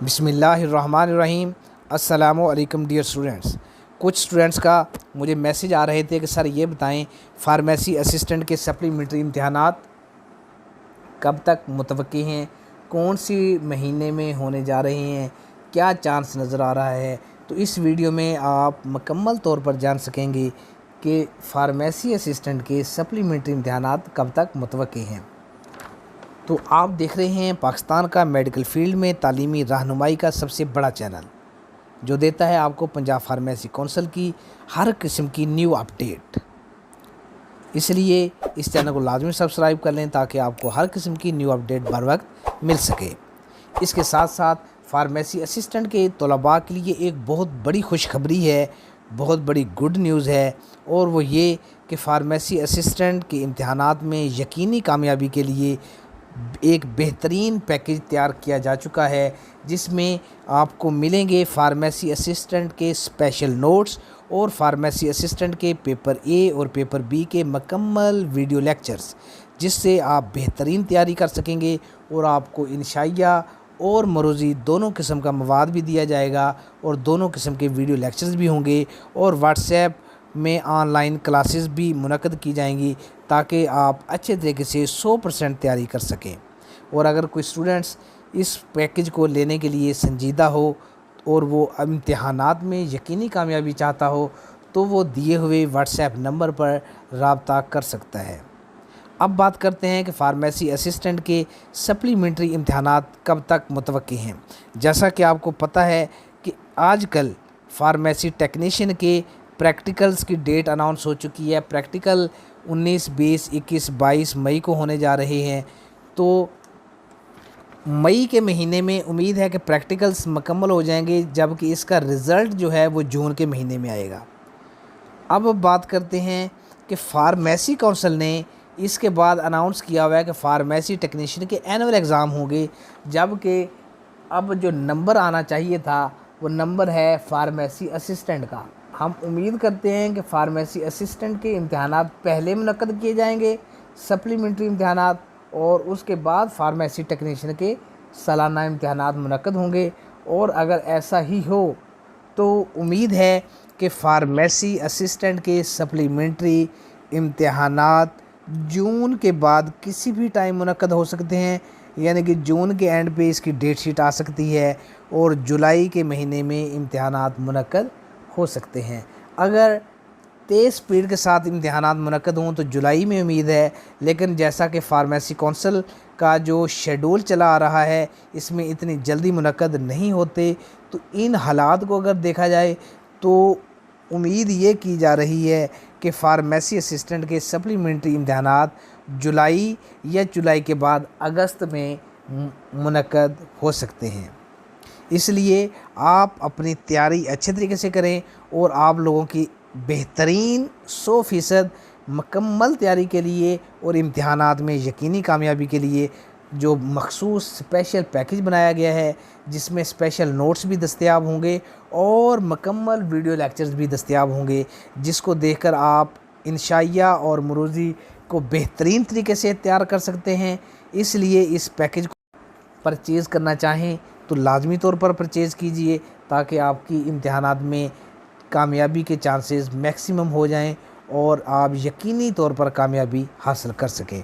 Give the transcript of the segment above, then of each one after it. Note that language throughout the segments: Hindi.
बिस्मिल्लाहिर्रहमानिर्रहीम। अस्सलामुअलैकुम डियर स्टूडेंट्स। कुछ स्टूडेंट्स का मुझे मैसेज आ रहे थे कि सर ये बताएं फार्मेसी असिस्टेंट के सप्लीमेंट्री इम्तिहानात कब तक मुतवक्की हैं, कौन सी महीने में होने जा रहे हैं, क्या चांस नज़र आ रहा है। तो इस वीडियो में आप मुकम्मल तौर पर जान सकेंगे कि फार्मेसी असिस्टेंट के सप्लीमेंट्री इम्तिहानात कब तक मुतवक्की हैं। तो आप देख रहे हैं पाकिस्तान का मेडिकल फील्ड में तालीमी रहनुमाई का सबसे बड़ा चैनल, जो देता है आपको पंजाब फार्मेसी काउंसिल की हर किस्म की न्यू अपडेट। इसलिए इस चैनल को लाजमी सब्सक्राइब कर लें ताकि आपको हर किस्म की न्यू अपडेट बर वक्त मिल सके। इसके साथ साथ फार्मेसी असिस्टेंट के तलबा के लिए एक बहुत बड़ी खुशखबरी है, बहुत बड़ी गुड न्यूज़ है, और वो ये कि फ़ार्मेसी असिस्टेंट के इम्तिहानात में यकीनी कामयाबी के लिए एक बेहतरीन पैकेज तैयार किया जा चुका है, जिसमें आपको मिलेंगे फार्मेसी असिस्टेंट के स्पेशल नोट्स और फार्मेसी असिस्टेंट के पेपर ए और पेपर बी के मुकम्मल वीडियो लेक्चर्स, जिससे आप बेहतरीन तैयारी कर सकेंगे। और आपको इंशाइया और मरोज़ी दोनों किस्म का मवाद भी दिया जाएगा और दोनों किस्म के वीडियो लेक्चर्स भी होंगे, और व्हाट्सएप में ऑनलाइन क्लासेस भी मुनक़द की जाएंगी ताकि आप अच्छे तरीके से 100% तैयारी कर सकें। और अगर कोई स्टूडेंट्स इस पैकेज को लेने के लिए संजीदा हो और वो इम्तिहानात में यकीनी कामयाबी चाहता हो, तो वो दिए हुए व्हाट्सएप नंबर पर रब्ता कर सकता है। अब बात करते हैं कि फ़ार्मेसी असिस्टेंट के सप्लीमेंट्री इम्तिहानात कब तक मुतवक्की हैं। जैसा कि आपको पता है कि आजकल फ़ार्मेसी टेक्नीशियन के प्रैक्टिकल्स की डेट अनाउंस हो चुकी है। प्रैक्टिकल 19, 20, 21, 22 मई को होने जा रहे हैं। तो मई के महीने में उम्मीद है कि प्रैक्टिकल्स मुकम्मल हो जाएंगे, जबकि इसका रिज़ल्ट जो है वो जून के महीने में आएगा। अब बात करते हैं कि फार्मेसी काउंसिल ने इसके बाद अनाउंस किया हुआ है कि फ़ार्मेसी टेक्नीशियन के एनुअल एग्ज़ाम होंगे, जबकि अब जो नंबर आना चाहिए था वो नंबर है फार्मेसी असिस्टेंट का। हम उम्मीद करते हैं कि फ़ार्मेसी असिस्टेंट के इम्तिहानात पहले मुनक़्क़द किए जाएंगे, सप्लीमेंट्री इम्तिहानात, और उसके बाद फ़ार्मेसी टेक्नीशियन के सालाना इम्तिहानात मुनक़्क़द होंगे। और अगर ऐसा ही हो तो उम्मीद है कि फ़ार्मेसी असिस्टेंट के सप्लीमेंट्री इम्तिहानात जून के बाद किसी भी टाइम मुनक़्क़द हो सकते हैं, यानी कि जून के एंड पे इसकी डेट शीट आ सकती है और जुलाई के महीने में इम्तिहानात मुनक़्क़द हो सकते हैं। अगर तेज़ स्पीड के साथ इम्तिहानात मुनक़्क़द हों तो जुलाई में उम्मीद है, लेकिन जैसा कि फ़ार्मेसी काउंसिल का जो शेड्यूल चला आ रहा है इसमें इतनी जल्दी मुनक़्क़द नहीं होते। तो इन हालात को अगर देखा जाए तो उम्मीद ये की जा रही है कि फ़ार्मेसी असिस्टेंट के सप्लीमेंट्री इम्तिहानात जुलाई या जुलाई के बाद अगस्त में मुनक़्क़द हो सकते हैं। इसलिए आप अपनी तैयारी अच्छे तरीके से करें और आप लोगों की बेहतरीन 100% मुकम्मल तैयारी के लिए और इम्तिहानात में यकीनी कामयाबी के लिए जो मखसूस स्पेशल पैकेज बनाया गया है, जिसमें स्पेशल नोट्स भी दस्तयाब होंगे और मुकम्मल वीडियो लेक्चर्स भी दस्तयाब होंगे, जिसको देखकर आप इंशाइया और मरोज़ी को बेहतरीन तरीके से तैयार कर सकते हैं। इसलिए इस पैकेज को परचेज़ करना चाहें तो लाजमी तौर पर परचेज़ कीजिए ताकि आपकी इम्तिहानात में कामयाबी के चांसेस मैक्सिमम हो जाएं और आप यकीनी तौर पर कामयाबी हासिल कर सकें।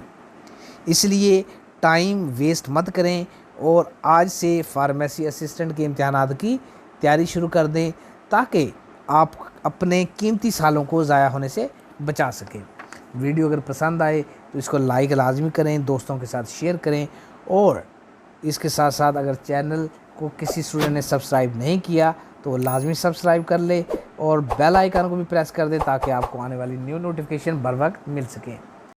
इसलिए टाइम वेस्ट मत करें और आज से फ़ार्मेसी असिस्टेंट के इम्तिहानात की तैयारी शुरू कर दें ताकि आप अपने कीमती सालों को ज़ाया होने से बचा सकें। वीडियो अगर पसंद आए तो इसको लाइक लाजमी करें, दोस्तों के साथ शेयर करें, और इसके साथ साथ अगर चैनल को किसी स्टूडेंट ने सब्सक्राइब नहीं किया तो लाजमी सब्सक्राइब कर ले और बेल आइकन को भी प्रेस कर दे ताकि आपको आने वाली न्यू नोटिफिकेशन बर वक्त मिल सके।